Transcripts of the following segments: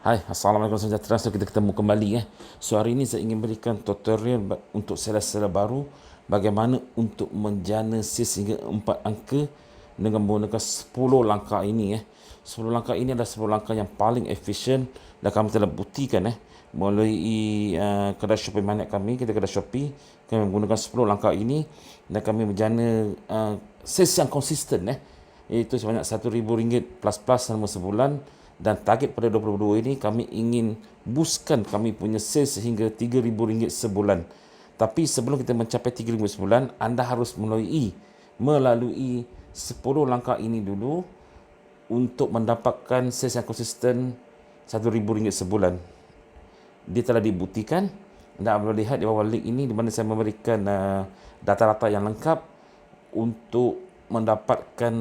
Hai, Assalamualaikum sejahtera. So, kita ketemu kembali So, hari ini saya ingin berikan tutorial untuk seller-seller baru bagaimana untuk menjana sales hingga 4 angka dengan menggunakan 10 langkah ini 10 langkah ini adalah 10 langkah yang paling efisien dan kami telah buktikan melalui kedai Shopee Manet kami, kita kedai Shopee, kami menggunakan 10 langkah ini dan kami menjana sales yang konsisten iaitu sebanyak RM1,000 plus-plus selama sebulan. Dan target pada 2022 ini kami ingin boostkan kami punya sales sehingga RM3,000 sebulan. Tapi sebelum kita mencapai RM3,000 sebulan, anda harus melalui 10 langkah ini dulu untuk mendapatkan sales yang konsisten RM1,000 sebulan. Dia telah dibuktikan. Anda boleh lihat di bawah link ini di mana saya memberikan data-data yang lengkap untuk mendapatkan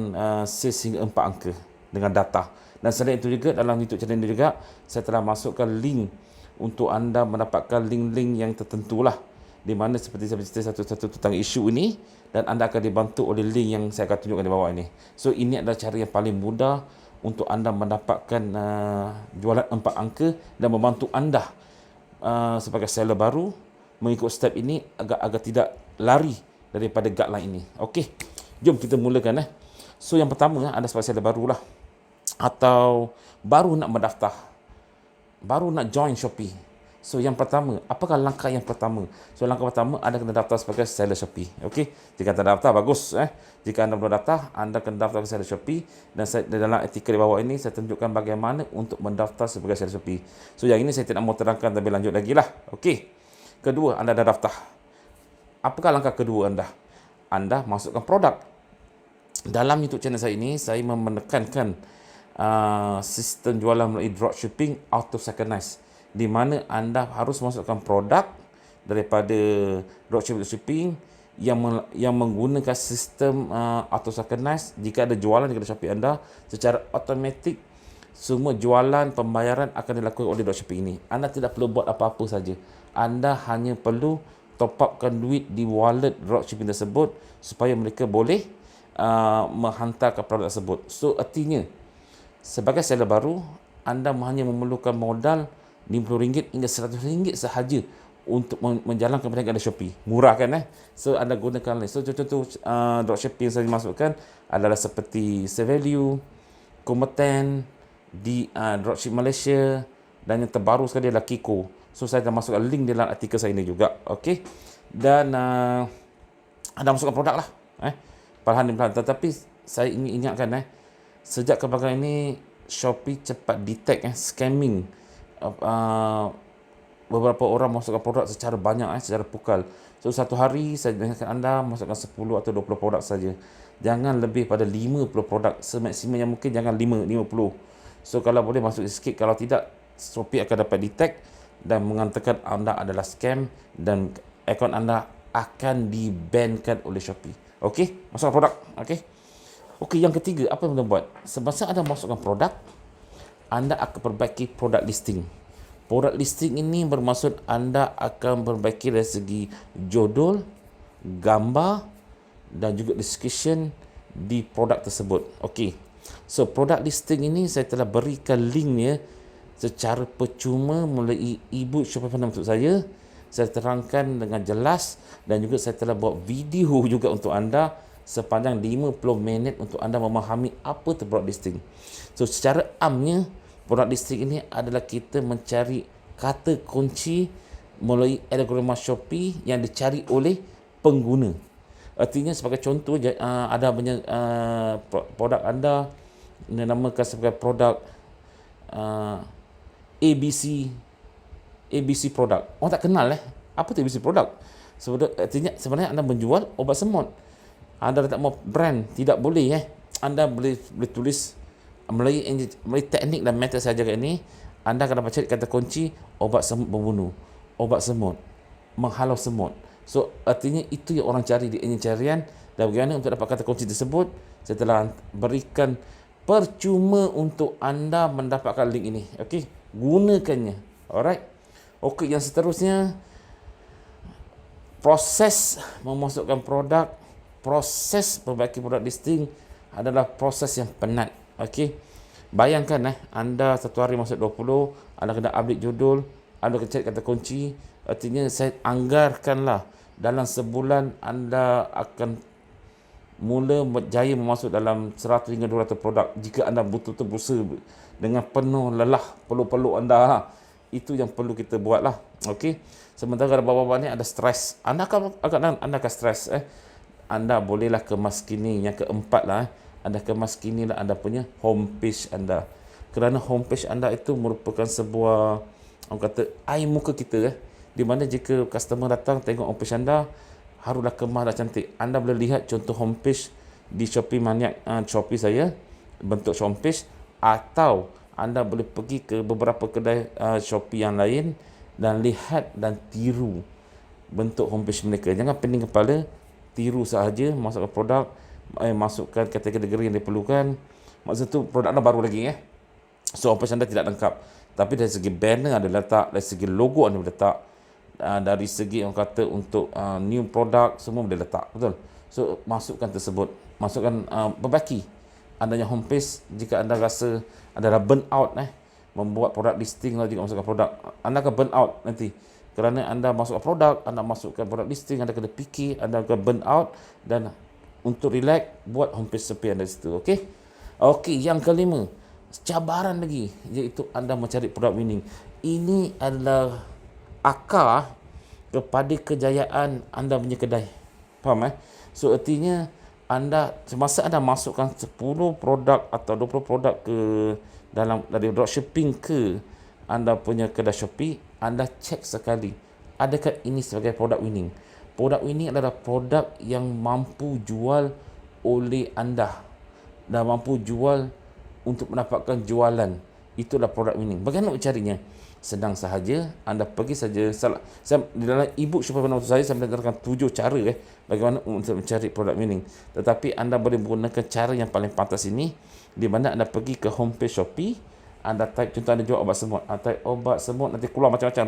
sales hingga 4 angka dengan data. Dan selain itu juga dalam YouTube channel ini juga saya telah masukkan link untuk anda mendapatkan link-link yang tertentu lah, di mana seperti saya bercerita satu-satu tentang isu ini dan anda akan dibantu oleh link yang saya akan tunjukkan di bawah ini. So ini adalah cara yang paling mudah untuk anda mendapatkan jualan 4 angka dan membantu anda sebagai seller baru mengikut step ini agar tidak lari daripada guideline ini. Okey, jom kita mulakan So yang pertama anda sebagai seller baru lah, atau baru nak mendaftar, baru nak join Shopee. So yang pertama, apakah langkah yang pertama? So langkah pertama, anda kena daftar sebagai seller Shopee. Okey, jika anda daftar bagus jika anda belum daftar, anda kena daftar sebagai seller Shopee. Dan saya, dalam artikel di bawah ini saya tunjukkan bagaimana untuk mendaftar sebagai seller Shopee. So yang ini saya tidak mau terangkan lebih lanjut lagi lah. Okey, kedua, anda dah daftar. Apakah langkah kedua anda? Anda masukkan produk. Dalam YouTube channel saya ini, saya menekankan sistem jualan melalui dropshipping auto synchronize, di mana anda harus masukkan produk daripada dropshipping yang menggunakan sistem auto synchronize. Jika ada jualan di kedai Shopee anda, secara automatik semua jualan pembayaran akan dilakukan oleh dropshipping ini. Anda tidak perlu buat apa-apa saja. Anda hanya perlu top upkan duit di wallet dropshipping tersebut supaya mereka boleh menghantarkan produk tersebut. So artinya sebagai seller baru, anda hanya memerlukan modal RM50 hingga RM100 sahaja untuk menjalankan perniagaan di Shopee. Murah kan So anda gunakan lain. So contoh dropshipping yang saya masukkan adalah seperti Sevalue, Komotan, di Dropship Malaysia, dan yang terbaru sekali adalah Kiko. So saya dah masukkan link dalam artikel saya ini juga. Okey. Dan anda masukkan produk lah perlahan-lahan. Tetapi saya ingin ingatkan sejak kebelakangan ini Shopee cepat detect scamming. Beberapa orang masukkan produk secara banyak secara pukal. So satu hari saya ingatkan anda masukkan 10 atau 20 produk saja. Jangan lebih pada 50 produk. Semaksimum yang mungkin jangan 50. So kalau boleh masuk sikit, kalau tidak Shopee akan dapat detect dan mengatakan anda adalah scam dan akaun anda akan dibankan oleh Shopee. Okey, masukkan produk. Okey, yang ketiga, apa yang anda buat? Semasa anda masukkan produk, anda akan perbaiki produk listing. Produk listing ini bermaksud anda akan perbaiki dari segi judul, gambar dan juga description di produk tersebut. Okey. So produk listing ini saya telah berikan linknya secara percuma melalui e-book Shopee Fundam untuk saya. Saya terangkan dengan jelas dan juga saya telah buat video juga untuk anda sepanjang 50 minit untuk anda memahami apa itu produk listing. So secara amnya, produk listing ini adalah kita mencari kata kunci melalui algoritma Shopee yang dicari oleh pengguna. Artinya sebagai contoh, ada banyak produk anda dinamakan sebagai produk ABC produk. Orang tak kenal apa tu ABC produk. Sebenarnya anda menjual obat semut. Anda tak mau brand, tidak boleh Anda boleh tulis melalui teknik dan metode saya ajarkan ini. Anda akan dapat cari kata kunci obat semut membunuh, obat semut, menghalau semut. So artinya itu yang orang cari di pencarian. Dan bagaimana untuk dapat kata kunci tersebut, saya telah berikan percuma untuk anda mendapatkan link ini. Okey, gunakannya. Alright. Okey, yang seterusnya, proses memasukkan produk, proses perbaiki produk listing adalah proses yang penat. Okey, Bayangkan anda satu hari masuk 20, anda kena update judul, anda kena cari kata kunci. Artinya saya anggarkanlah dalam sebulan anda akan mula berjaya memasuk dalam 100 hingga 200 produk jika anda betul-betul berusaha dengan penuh lelah peluk-peluk anda. Itu yang perlu kita buat lah. Okey. Sementara bawah-bawah ni ada stres. Anda akan stres. Anda bolehlah kemaskini. Yang keempat lah. Anda kemaskinilah anda punya homepage anda. Kerana homepage anda itu merupakan sebuah, orang kata, air muka kita. Di mana jika customer datang tengok homepage anda, haruslah kemas dah cantik. Anda boleh lihat contoh homepage di Shopee Maniac, Shopee saya, bentuk homepage. Atau anda boleh pergi ke beberapa kedai Shopee yang lain dan lihat dan tiru bentuk homepage mereka. Jangan pening kepala, tiru sahaja, masukkan produk, masukkan kategori yang diperlukan. Maksud tu produk anda baru lagi so homepage anda tidak lengkap, tapi dari segi banner anda letak, dari segi logo anda letak, dari segi orang kata untuk new product semua boleh letak, betul. So masukkan tersebut, masukkan perbaiki adanya homepage. Jika anda rasa anda dah burn out membuat produk listing lah, juga masukkan produk, anda akan burn out nanti. Kerana anda masukkan produk, anda masukkan produk listing, anda kena fikir, anda akan burn out. Dan untuk relax, buat homepage sepi anda di situ. Okey. Okey, yang kelima, cabaran lagi, iaitu anda mencari produk winning. Ini adalah akar kepada kejayaan anda punya kedai. Faham So artinya anda, semasa anda masukkan 10 produk atau 20 produk ke dalam dari dropshipping ke anda punya kedai Shopee, anda cek sekali adakah ini sebagai produk winning. Produk winning adalah produk yang mampu jual oleh anda dan mampu jual untuk mendapatkan jualan. Itulah produk winning. Bagaimana mencarinya? Senang sahaja, anda pergi saja. Saya di dalam e-book Shopee Penau saya menerangkan 7 cara bagaimana untuk mencari produk winning. Tetapi anda boleh menggunakan cara yang paling pantas ini, di mana anda pergi ke homepage Shopee, anda type, contoh anda jual obat semut, type obat semut, nanti keluar macam-macam,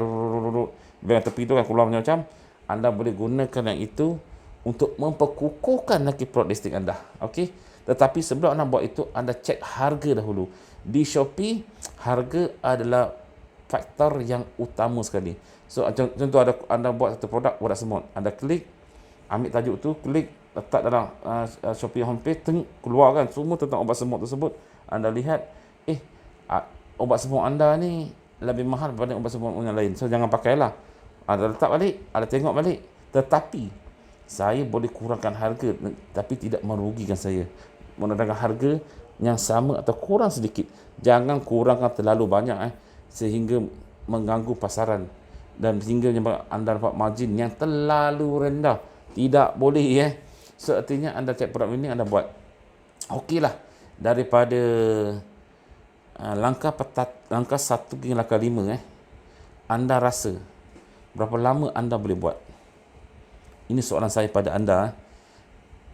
dengan tepi tu kan keluar macam-macam. Anda boleh gunakan yang itu untuk memperkukuhkan lagi produk listing anda. Okey. Tetapi sebelum anda buat itu, anda cek harga dahulu. Di Shopee, harga adalah faktor yang utama sekali. So contoh anda buat satu produk obat semut, anda klik, ambil tajuk tu, klik, letak dalam Shopee homepage, keluar kan semua tentang obat semut tersebut. Anda lihat, obat semut anda ni lebih mahal daripada obat semut yang lain, so jangan pakailah. Anda letak balik, anda tengok balik. Tetapi saya boleh kurangkan harga, tapi tidak merugikan saya. Menggunakan harga yang sama atau kurang sedikit. Jangan kurangkan terlalu banyak sehingga mengganggu pasaran dan sehingga anda dapat margin yang terlalu rendah. Tidak boleh So artinya anda cek produk ini, anda buat okeylah. Daripada langkah 1 hingga langkah 5 anda rasa berapa lama anda boleh buat? Ini soalan saya pada anda.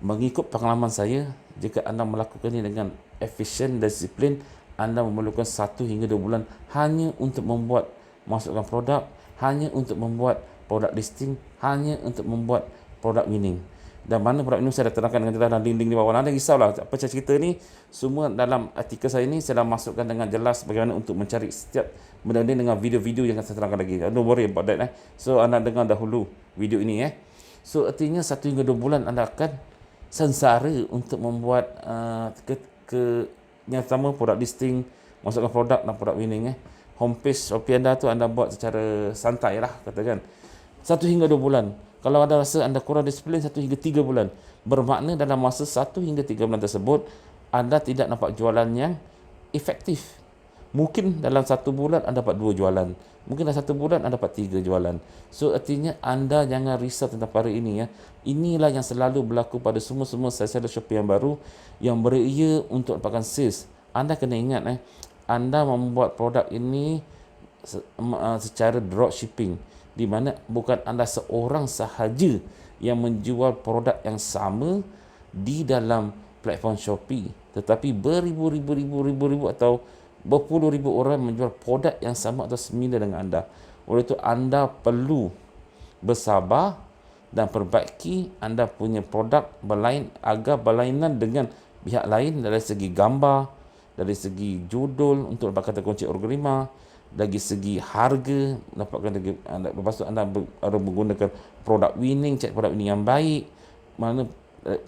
Mengikut pengalaman saya, jika anda melakukan ini dengan efisien dan disiplin, anda memerlukan 1 hingga 2 bulan hanya untuk membuat, masukkan produk, hanya untuk membuat produk listing, hanya untuk membuat produk winning. Dan mana produk winning saya dah terangkan dengan jelas dalam link-link di bawah. Anda risaulah apa cerita ni, semua dalam artikel saya ni saya dah masukkan dengan jelas bagaimana untuk mencari setiap benda ni dengan video-video yang akan saya terangkan lagi. Don't worry about that So anda dengar dahulu video ini So artinya 1 hingga 2 bulan anda akan sengsara untuk membuat yang pertama produk listing, masukkan produk dan produk winning Homepage Shopee anda tu anda buat secara santai lah, katakan 1 hingga 2 bulan. Kalau anda rasa anda kurang disiplin, 1 hingga 3 bulan. Bermakna dalam masa 1 hingga 3 bulan tersebut, anda tidak nampak jualan yang efektif. Mungkin dalam 1 bulan anda dapat 2 jualan. Mungkin dalam 1 bulan anda dapat 3 jualan. So artinya anda jangan risau tentang perkara ini Inilah yang selalu berlaku pada semua-semua seller Shopee yang baru yang beria untuk dapatkan sales. Anda kena ingat anda membuat produk ini secara dropshipping, di mana bukan anda seorang sahaja yang menjual produk yang sama di dalam platform Shopee, tetapi beribu-ribu atau berpuluh ribu orang menjual produk yang sama atau semila dengan anda. Oleh itu anda perlu bersabar dan perbaiki anda punya produk agar berlainan dengan pihak lain dari segi gambar, dari segi judul untuk dapatkan kata kunci Oracle 5, dari segi harga dapatkan lagi. Lepas tu anda harus menggunakan produk winning, cek produk winning yang baik. Mana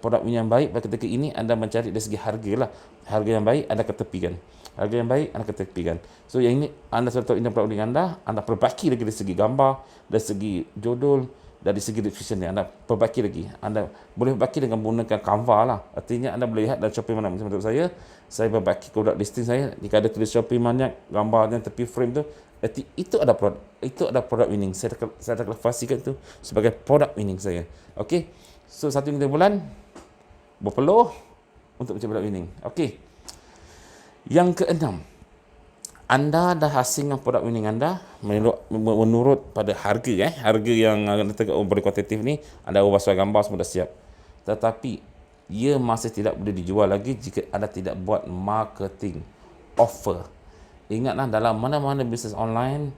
produk winning yang baik pada ketika ini anda mencari dari segi harga lah. Harga yang baik anda ketepikan. Harga yang baik anda ketepikan. So yang ini anda sudah tahu ini produk winning anda perbaiki lagi dari segi gambar, dari segi judul, dari segi description ni anda perbaiki lagi. Anda boleh perbaiki dengan menggunakan Canva lah. Artinya anda boleh lihat dalam Shopee Maniac. Macam saya perbaiki produk listing saya, jika ada tulis Shopee Maniac, gambarnya tepi frame tu, itu ada produk winning. Saya dah klasifikasikan tu sebagai produk winning saya. Okey. So 1 hingga 3 bulan berpeluh untuk mencapai produk winning. Okey. Yang keenam, anda dah hasilkan produk winning anda menurut pada harga harga yang anda beri kuantitatif ni, anda ubah sesuai gambar semua dah siap. Tetapi ia masih tidak boleh dijual lagi jika anda tidak buat marketing offer. Ingatlah, dalam mana-mana bisnes online,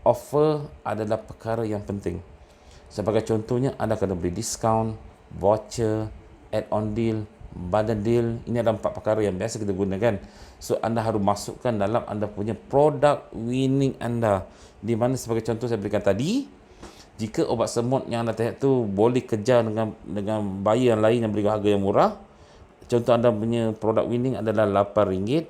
offer adalah perkara yang penting. Sebagai contohnya, anda kena beri diskaun, voucher, add-on deal, bundle deal. Ini adalah 4 perkara yang biasa kita gunakan. So anda harus masukkan dalam anda punya produk winning anda. Di mana sebagai contoh saya berikan tadi, jika obat semut yang anda tengok tu boleh kejar dengan buyer yang lain yang beri harga yang murah. Contoh anda punya produk winning adalah RM8,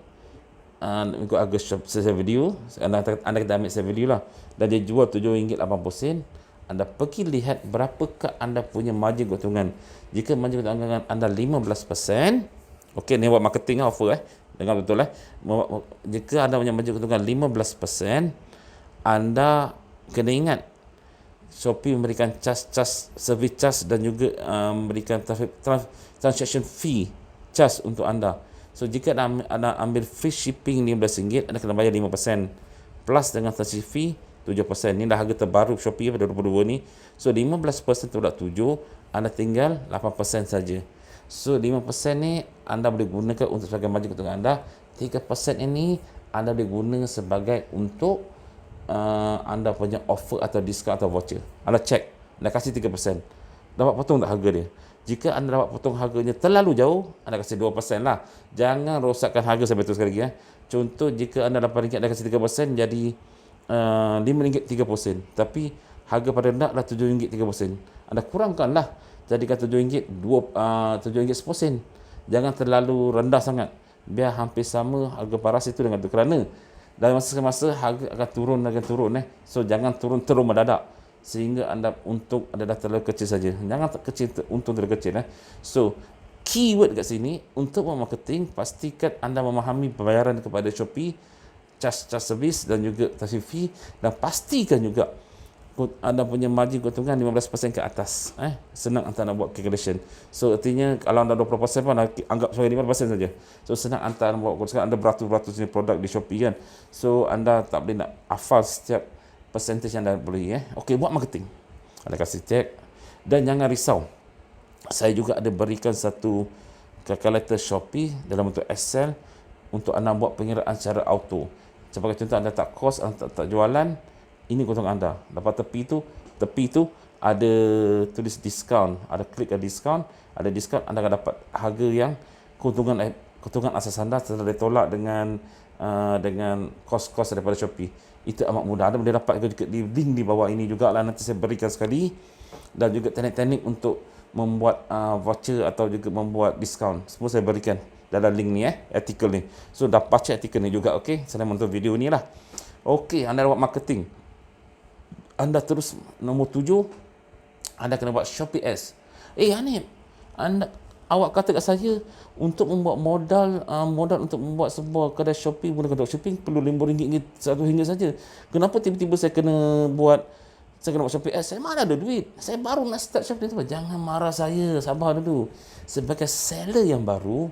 ikut harga saya video. Anda kena ambil saya video lah, dan dia jual RM7.80. Anda pergi lihat berapakah anda punya margin keuntungan. Jika margin keuntungan anda 15%, okey, ni buat marketing offer dengar betul jika anda punya margin keuntungan 15%, anda kena ingat Shopee memberikan service charge dan juga memberikan transaction fee charge untuk anda. So jika anda ambil free shipping RM15, anda kena bayar 5% plus dengan transaction fee 7%. Ini dah harga terbaru Shopee pada 2022 ni. So 15% terhadap 7, anda tinggal 8% saja. So 5% ni anda boleh gunakan untuk sebagai margin keuntungan anda. 3% ini anda boleh guna sebagai untuk anda punya offer atau diskaun atau voucher. Anda cek, anda kasih 3%. Dapat potong tak harga dia? Jika anda dapat potong harganya terlalu jauh, anda kasih 2% lah. Jangan rosakkan harga sampai tu sekali lagi. Contoh, jika anda RM8 anda kasih 3%, jadi RM5 3%. Tapi harga pada rendah adalah RM7 3%. Anda kurangkanlah, jadikan RM7 10%. Jangan terlalu rendah sangat, biar hampir sama harga paras itu dengan itu. Kerana dalam masa harga akan turun. So jangan turun terus mendadak sehingga anda untung adalah terlalu kecil saja. Jangan untung terlalu kecil. So keyword kat sini, untuk marketing, pastikan anda memahami pembayaran kepada Shopee, charge servis dan juga transaction fee, dan pastikan juga anda punya margin keuntungan 15% ke atas. Senang anda nak buat calculation. So artinya kalau anda 20% pun anggap sebagai 15% saja. So senang anda buat, anda beratus-ratus ni produk di Shopee kan. So anda tak boleh nak hafal setiap percentage yang anda boleh. Okey, buat marketing. Anda kasih tag dan jangan risau. Saya juga ada berikan satu calculator Shopee dalam bentuk Excel untuk anda buat pengiraan secara auto. Sebagai contoh, anda tak kos, anda tak jualan, ini keuntungan anda. Dapat tepi tu ada tulis diskaun, ada klik ke diskaun, ada diskaun, anda akan dapat harga yang keuntungan asas anda setelah ditolak dengan kos-kos daripada Shopee. Itu amat mudah. Anda boleh dapat di link di bawah ini jugalah, nanti saya berikan sekali, dan juga teknik-teknik untuk membuat voucher atau juga membuat diskaun. Semua saya berikan dalam link ni, artikel ni. So dah baca artikel ni juga. Okey, saya menonton video ni lah. Okey, anda buat marketing. Anda terus nombor 7, anda kena buat Shopee Ads. Hanif, awak kata kat saya untuk membuat modal untuk membuat sebuah kedai Shopee menggunakan dropshipping perlu RM5 RM1 saja. Kenapa tiba-tiba saya kena buat Shopee Ads? Saya mana ada duit? Saya baru nak start Shopee. Jangan marah saya, sabar dulu. Sebagai seller yang baru,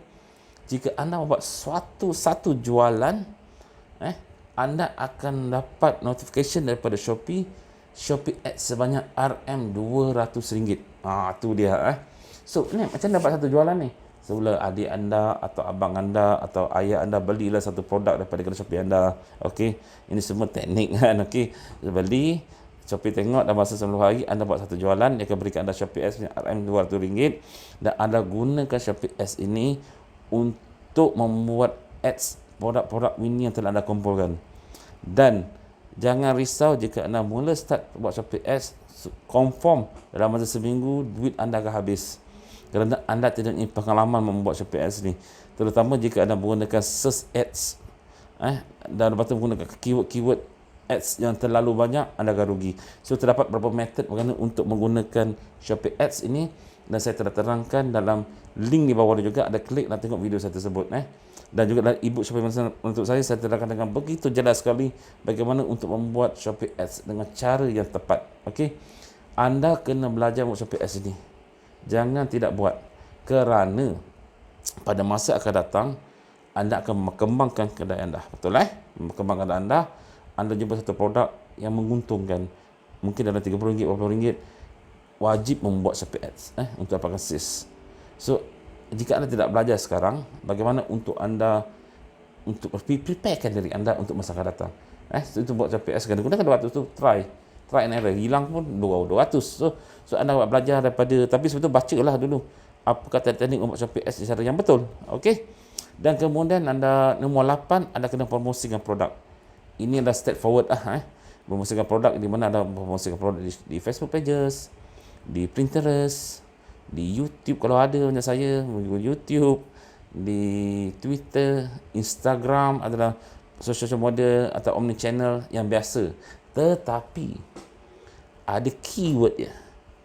jika anda membuat satu jualan, anda akan dapat notification daripada Shopee Ads sebanyak RM200. Tu dia. So ni macam dapat satu jualan ni. Semula adik anda atau abang anda atau ayah anda belilah satu produk daripada kedai Shopee anda. Okey, ini semua teknik kan. Okey, beli, Shopee tengok dalam masa 90 hari anda buat satu jualan, dia akan berikan anda Shopee Ads RM200, dan anda gunakan Shopee Ads ini untuk membuat ads produk-produk winning yang telah anda kumpulkan. Dan jangan risau jika anda mula start buat Shopee Ads, confirm dalam masa seminggu duit anda akan habis, kerana anda tidak mempunyai pengalaman membuat Shopee Ads ni, terutama jika anda menggunakan search ads dan lepas tu menggunakan keyword ads yang terlalu banyak, anda akan rugi. So terdapat beberapa metod bagaimana untuk menggunakan Shopee Ads ini, dan saya telah terangkan dalam link di bawah ni juga, ada klik dan tengok video saya tersebut. Dan juga dalam ebook Shopee Master untuk saya terangkan dengan begitu jelas sekali bagaimana untuk membuat Shopee Ads dengan cara yang tepat. Okey, anda kena belajar buat Shopee Ads ini, jangan tidak buat, kerana pada masa akan datang anda akan mengembangkan kedai anda. Betul mengembangkan kedai anda jumpa satu produk yang menguntungkan, mungkin dalam RM30, RM40, wajib membuat Shopee Ads untuk dapatkan sales. So jika anda tidak belajar sekarang, bagaimana untuk anda untuk preparekan diri anda untuk masa akan datang. Itu buat Shopee Ads, kena gunakan 200 tu, try and error, hilang pun 200. So anda belajar daripada, tapi sebetulnya bacalah dulu apa kata teknik membuat Shopee Ads secara yang betul. Okey. Dan kemudian anda nombor 8, anda kena promosikan produk. Ini adalah step forward promosikan produk, di mana ada promosikan produk di Facebook pages, di Pinterest, di YouTube kalau ada macam saya, YouTube, di Twitter, Instagram adalah social media atau omni channel yang biasa. Tetapi ada keyword dia.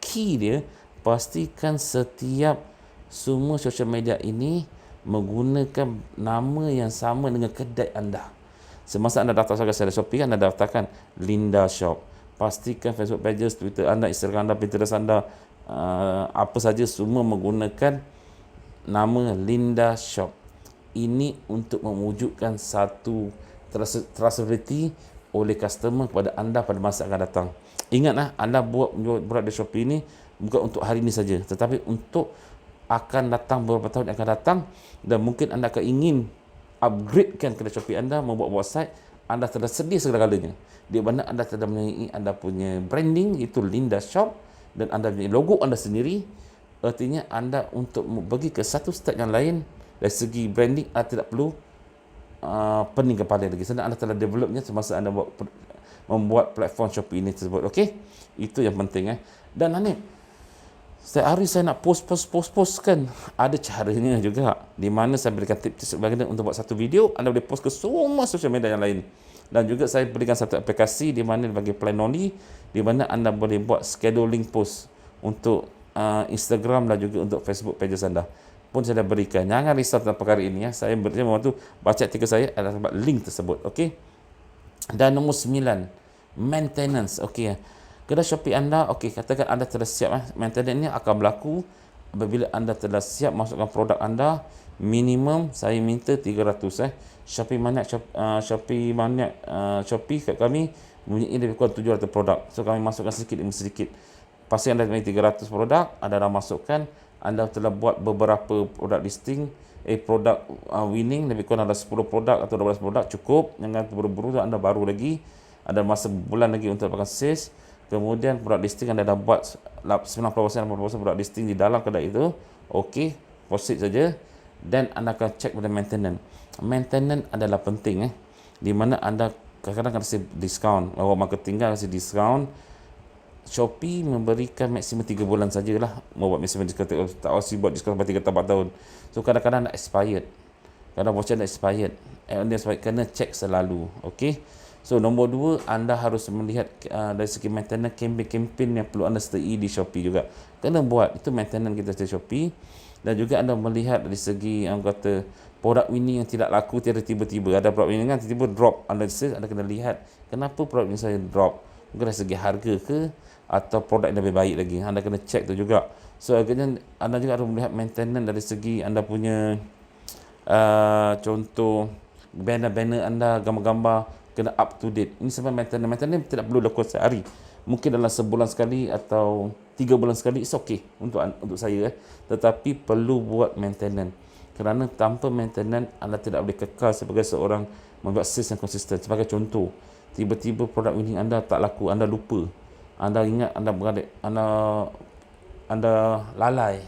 Key dia, pastikan setiap semua social media ini menggunakan nama yang sama dengan kedai anda. Semasa anda daftar secara Shopee, anda daftarkan Linda Shop. Pastikan Facebook pages, Twitter anda, Instagram anda, Pinterest anda, apa saja semua menggunakan nama Linda Shop. Ini untuk mewujudkan satu trustability oleh customer kepada anda pada masa akan datang. Ingatlah, anda buat produk di Shopee ini bukan untuk hari ini saja, tetapi untuk akan datang beberapa tahun yang akan datang, dan mungkin anda akan ingin upgradekan kedai Shopee anda, membuat website anda telah sedia segala-galanya, di mana anda telah mempunyai anda punya branding, itu Linda Shop, dan anda punya logo anda sendiri. Artinya anda untuk pergi ke satu step yang lain dari segi branding, anda tidak perlu pening kepala lagi, sebab anda telah developnya semasa anda membuat platform Shopee ini tersebut. Okey, itu yang penting. Dan Hanif, setiap hari saya nak post kan, ada caranya juga, di mana saya berikan tips bagaimana untuk buat satu video, anda boleh post ke semua social media yang lain. Dan juga saya berikan satu aplikasi di mana bagi plan only, di mana anda boleh buat scheduling post untuk Instagram dan juga untuk Facebook pages anda pun saya dah berikan. Jangan risau tentang perkara ini. Saya berikan membantu, baca artikel saya, ada link tersebut. Okey. Dan nombor 9, maintenance. Okey. Kedai Shopee anda, okey, katakan anda telah siap. Maintenance ini akan berlaku apabila anda telah siap masukkan produk anda. Minimum saya minta 300. Shopee kat kami mempunyai lebih kurang 700 produk. So kami masukkan sedikit demi sedikit. Pasti anda mempunyai 300 produk, anda dah masukkan, anda telah buat beberapa produk listing, produk winning, lebih kurang ada 10 produk atau 12 produk, cukup. Jangan buru-buru, anda baru lagi, ada masa bulan lagi untuk dapatkan sales. Kemudian produk listing anda dah buat 90%, 80% produk listing di dalam kedai itu. Okey, proceed saja. Dan anda akan cek pada maintenance. Maintenance adalah penting, di mana anda kadang-kadang kasih diskaun, orang marketing kan kasih diskaun. Shopee memberikan maksimum 3 bulan sajalah membuat maksimum diskaun. Tak harus buat diskaun sampai 3 tahun. So kadang-kadang dah expired. Kadang voucher dah expired. Kena cek selalu. Okey. So nombor 2, anda harus melihat dari segi maintenance, campaign yang perlu anda sertai di Shopee juga. Kena buat, itu maintenance kita di Shopee. Dan juga anda melihat dari segi kata produk ini yang tidak laku tiba-tiba. Ada produk ini kan tiba-tiba drop. Anda kena lihat kenapa produk ini saya drop. Mungkin dari segi harga ke, atau produk yang lebih baik lagi. Anda kena cek tu juga. So akhirnya anda juga harus melihat maintenance dari segi anda punya contoh banner-banner anda, gambar-gambar kena up to date. Ini sebab maintenance tidak perlu lakukan sehari. Mungkin dalam sebulan sekali atau 3 bulan sekali, it's okay untuk saya. Tetapi perlu buat maintenance. Kerana tanpa maintenance, anda tidak boleh kekal sebagai seorang membuat sales yang konsisten. Sebagai contoh, tiba-tiba produk winning anda tak laku, anda lupa. Anda ingat anda lalai.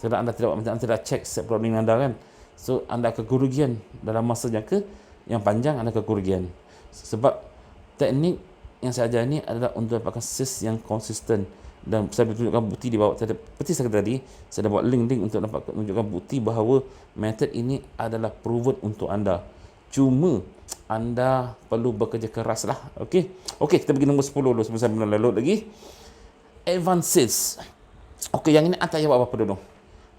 Sebab anda tidak buat maintenance, anda tidak cek set produk winning anda kan. So anda akan kerugian dalam masa jangka yang panjang adalah kerugian. Sebab teknik yang saya ajar ni adalah untuk dapatkan sales yang konsisten, dan saya tunjukkan bukti di bawah seperti saya kata tadi. Saya dah buat link untuk dapat menunjukkan bukti bahawa metod ini adalah proven untuk anda. Cuma anda perlu bekerja keras lah. Okey, kita pergi nombor 10 dulu sebelum saya melalui lagi. Advanced sales. Okey, yang ini anda jawab apa dulu?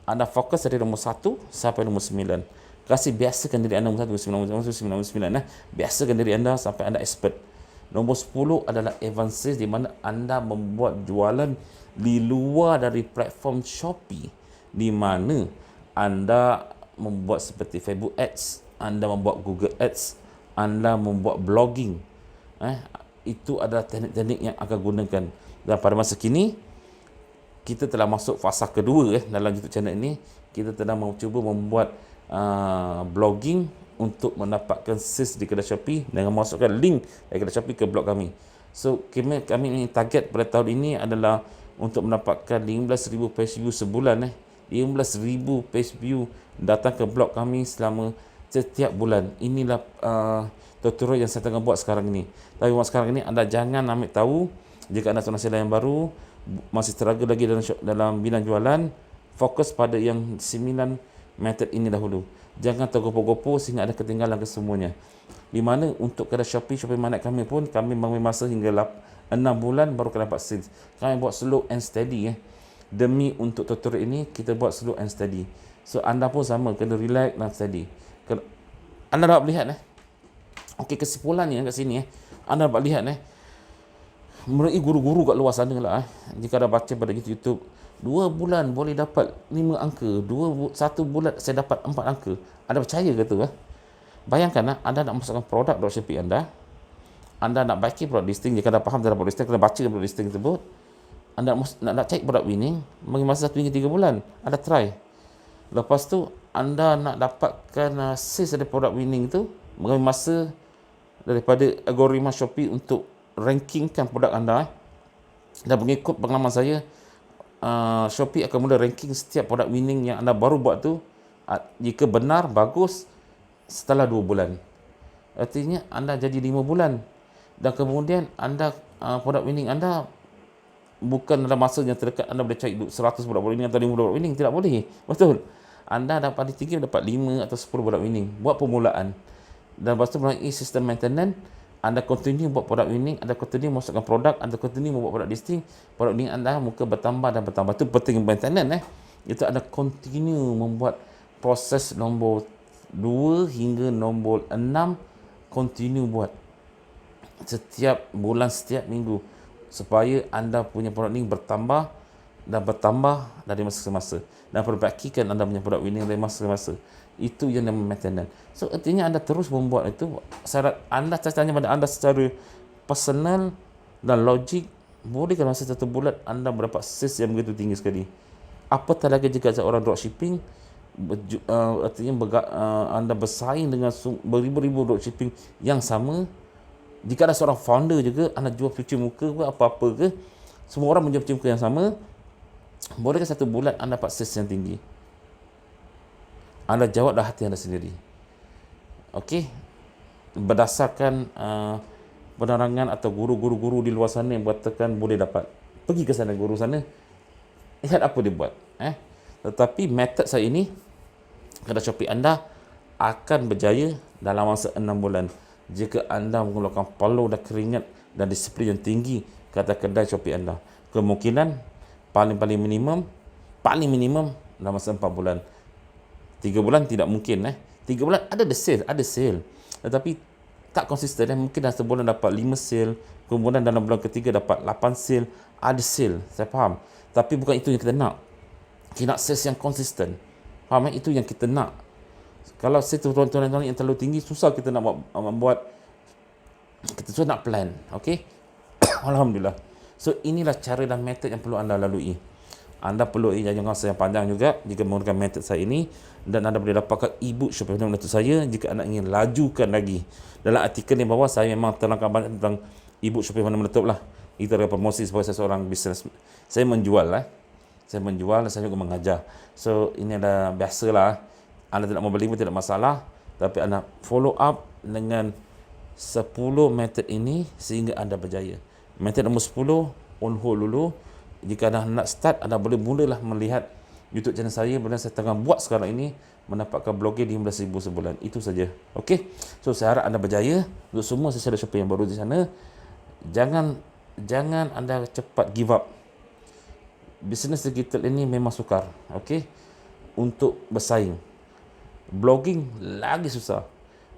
Anda fokus dari nombor 1 sampai nombor 9. Kasih biasakan diri anda nombor 1, 9. Biasakan diri anda sampai anda expert. Nombor 10 adalah advanced sales, di mana anda membuat jualan di luar dari platform Shopee, di mana anda membuat seperti Facebook Ads, anda membuat Google Ads, anda membuat blogging. Itu adalah teknik-teknik yang akan gunakan. Dan pada masa kini kita telah masuk fasa kedua dalam YouTube channel ini. Kita telah cuba membuat blogging untuk mendapatkan sales di kedai Shopee dengan masukkan link dari kedai Shopee ke blog kami. So kami target pada tahun ini adalah untuk mendapatkan 15,000 page view sebulan. 15,000 page view datang ke blog kami selama setiap bulan. Inilah tutorial yang saya tengah buat sekarang ini. Tapi buat sekarang ini anda jangan ambil tahu. Jika anda seorang seller yang baru, masih struggle lagi dalam bidang jualan, fokus pada yang 9 method ini dahulu. Jangan tergopoh-gopoh sehingga ada ketinggalan kesemuanya. Di mana untuk kedai Shopee Mart kami pun, kami mengambil masa hingga 6 bulan baru kita dapat sales. Kami buat slow and steady. Demi untuk tutorial ini, kita buat slow and steady. So anda pun sama, kena relax dan steady. Anda dapat lihat okey, kesimpulannya kat sini anda dapat lihat menurut guru-guru kat luar sana lah jika anda baca pada YouTube, 2 bulan boleh dapat 5 angka, 1 bulan saya dapat 4 angka. Anda percaya ke tu? Bayangkan anda nak masukkan produk dropshipping anda nak baiki produk listing. Jika anda faham tentang produk listing, kena baca produk listing tersebut. Anda nak cari produk winning, bagi masa 1 hingga 3 bulan. Anda try. Lepas tu anda nak dapatkan sales dari produk winning tu, bagi masa daripada algoritma Shopee untuk rankingkan produk anda. Dan mengikut pengalaman saya, Shopee akan mula ranking setiap produk winning yang anda baru buat tu, jika benar, bagus, setelah 2 bulan. Artinya anda jadi 5 bulan. Dan kemudian anda produk winning anda bukan dalam masa yang terdekat anda boleh cari 100 produk winning atau 50 produk winning. Tidak boleh. Betul. Anda dapat tinggi dapat 5 atau 10 produk winning. Buat permulaan. Dan lepas tu melalui sistem maintenance, anda continue buat produk winning, anda continue masukkan produk, anda continue membuat produk listing, produk winning anda muka bertambah dan bertambah. Itu penting maintenance. Itu anda continue membuat proses nombor 2 hingga nombor 6, continue buat setiap bulan, setiap minggu, supaya anda punya produk winning bertambah dan bertambah dari masa ke masa, dan perbaikikan anda punya produk winning dari masa ke masa. Itu yang namanya maintenance. So artinya anda terus membuat itu. Syarat anda, saya tanya pada anda secara personal dan logik, boleh ke masa 1 bulan anda mendapat sales yang begitu tinggi sekali? Apatah lagi jika seorang dropshipping, artinya anda bersaing dengan beribu-ribu dropshipping yang sama. Jika ada seorang founder juga, anda jual cuci muka ke apa-apa ke, semua orang menjual cuci muka yang sama, bolehkah 1 bulan anda dapat sales yang tinggi? Anda jawablah hati anda sendiri. Okey, berdasarkan penerangan atau guru-guru di luar sana yang berkatakan boleh dapat, pergi ke sana, guru sana, lihat apa dia buat. Tetapi metod saya ini, kedai Shopee anda akan berjaya dalam masa 6 bulan jika anda menggunakan peluh dan keringat dan disiplin yang tinggi kata kedai Shopee anda. Kemungkinan paling minimum dalam masa 4 bulan. 3 bulan tidak mungkin. 3 bulan ada sale. Tetapi tak konsisten. Mungkin dalam sebulan dapat 5 sale, kemudian dalam bulan ketiga dapat 8 sale. Ada sale, saya faham. Tapi bukan itu yang kita nak. Kita nak sales yang konsisten. Faham? Itu yang kita nak. Kalau sales tuan-tuan yang terlalu tinggi, susah kita nak membuat, kita susah nak plan. Okey? Alhamdulillah. So inilah cara dan metod yang perlu anda lalui. Anda perlu jangka masa yang panjang juga jika menggunakan metod saya ini, dan anda boleh dapatkan e-book Shopee Mart saya jika anda ingin lajukan lagi. Dalam artikel di bawah saya memang terangkan banyak tentang e-book Shopee Mart lah. Itu adalah promosi sebagai seorang bisnes. Saya menjual dan saya juga mengajar. So ini adalah biasalah. Anda tidak mau beli pun tidak masalah. Tapi anda follow up dengan 10 method ini sehingga anda berjaya. Method nombor 10, on hold dulu. Jika anda nak start, anda boleh mulalah melihat YouTube channel saya. Benda saya tengah buat sekarang ini mendapatkan blogger 15,000 sebulan. Itu saja. Okey. So saya harap anda berjaya. Untuk semua sesial Shopee yang baru di sana, jangan anda cepat give up. Bisnes digital ini memang sukar. Okey. Untuk bersaing. Blogging lagi susah.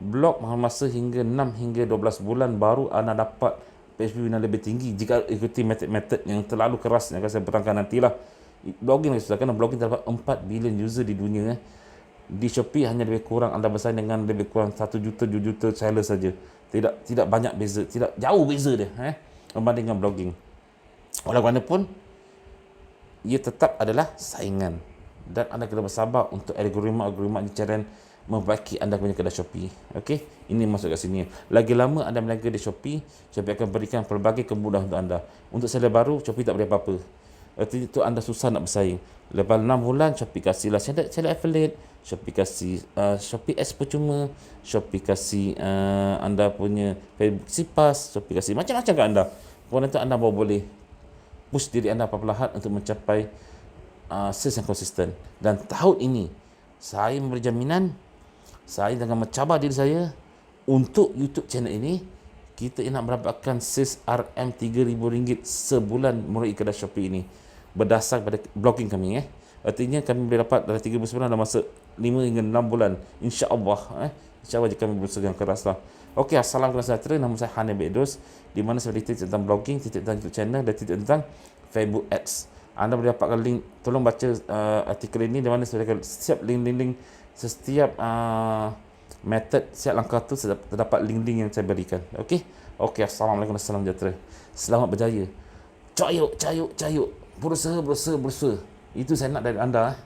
Blog mahu masa hingga 6 hingga 12 bulan baru anda dapat PHP yang lebih tinggi jika ikuti metod-metod yang terlalu keras yang akan saya berangkan nantilah. Blogging lagi susah kerana blogging terdapat 4 bilion user di dunia. Di Shopee hanya lebih kurang anda bersaing dengan lebih kurang 1 juta 2 juta seller saja. Tidak banyak beza, tidak jauh beza dia berbanding dengan blogging. Walaupun ia tetap adalah saingan dan anda kena bersabar untuk algoritma challenge memperbaiki anda punya kedai Shopee. Okey, ini masuk kat sini. Lagi lama anda berniaga di Shopee, Shopee akan berikan pelbagai kemudahan untuk anda. Untuk seller baru, Shopee tak beri apa-apa. Artinya itu anda susah nak bersaing. Lepas 6 bulan, Shopee kasihlah channel affiliate, Shopee kasih Shopee Ads percuma, Shopee kasih anda punya Facebook Sipas, Shopee kasih macam-macam kat anda. Kemudian itu anda boleh push diri anda perlahan untuk mencapai sales yang konsisten. Dan tahun ini saya memberi jaminan, saya dengan mencabar diri saya untuk YouTube channel ini, kita nak mendapatkan sales RM3,000 sebulan melalui kedai Shopee ini berdasar pada blogging kami. Artinya kami boleh dapat dalam 3 bulan sebulan dalam masa 5 hingga 6 bulan, insya-Allah. InsyaAllah jika kami berusaha yang keras lah. Okey, Assalamualaikum warahmatullahi wabarakatuh. Nama saya Hanif Bedus, di mana saya titik tentang blogging, titik tentang YouTube channel dan titik tentang Facebook Ads. Anda boleh dapatkan link, tolong baca artikel ini di mana saya berikan setiap link setiap method, setiap langkah tu terdapat link-link yang saya berikan. Okey. Okey, Assalamualaikum warahmatullahi wabarakatuh. Selamat berjaya. Cayuk. Berusaha. Itu saya nak dari anda.